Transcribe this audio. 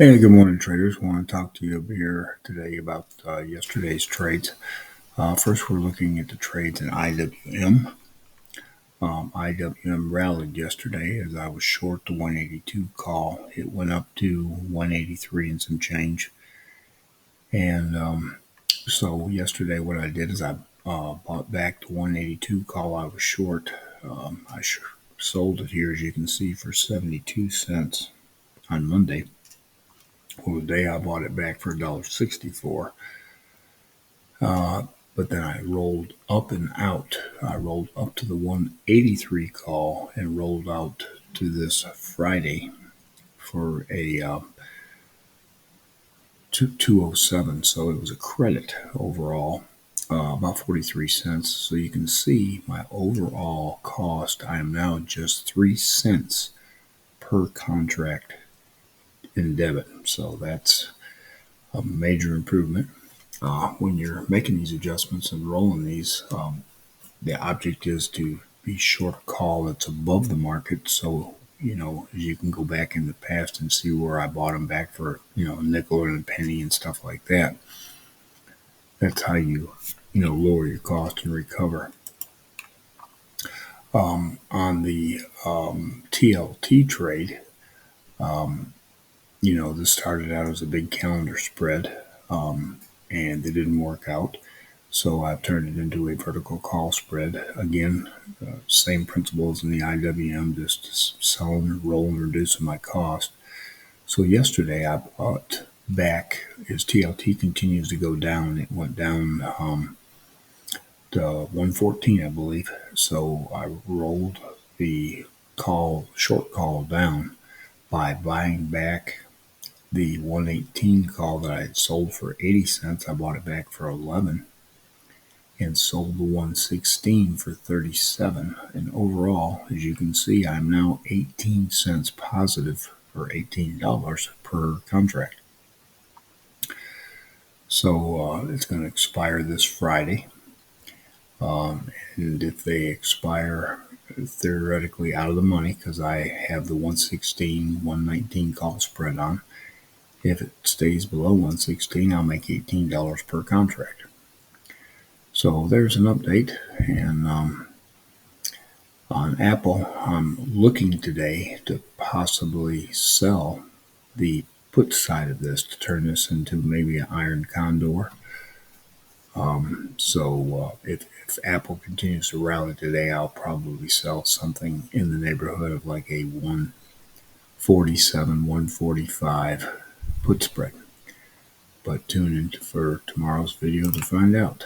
Hey, good morning, traders. Want to talk to you here today about yesterday's trades. First, we're looking at the trades in IWM. IWM rallied yesterday as I was short the 182 call. It went up to 183 and some change. And so yesterday, what I did is I bought back the 182 call I was short. I sold it here, as you can see, for 72 cents on Monday. Well, today I bought it back for $1.64. But then I rolled up and out. I rolled up to the 183 call and rolled out to this Friday for a 207. So it was a credit overall, about 43 cents. So you can see my overall cost. I am now just 3 cents per contract in debit. So that's a major improvement. When you're making these adjustments and rolling these, the object is to be short a call that's above the market. So, you can go back in the past and see where I bought them back for, a nickel and a penny and stuff like that. That's how you lower your cost and recover. On the TLT trade, this started out as a big calendar spread, and it didn't work out. So I've turned it into a vertical call spread. Again, same principles in the IWM, just selling, rolling, reducing my cost. So yesterday I bought back as TLT continues to go down. It went down to 114, I believe. So I rolled the short call down by buying back the 118 call that I had sold for 80 cents. I bought it back for 11 and sold the 116 for 37. And overall, as you can see, I'm now 18 cents positive, or $18 per contract. So it's going to expire this Friday. And if they expire theoretically out of the money, because I have the 116, 119 call spread on, if it stays below 116, I'll make $18 per contract. So there's an update. And on Apple, I'm looking today to possibly sell the put side of this to turn this into maybe an iron condor. So if Apple continues to rally today, I'll probably sell something in the neighborhood of like a 147, 145 put spread. But tune in for tomorrow's video to find out.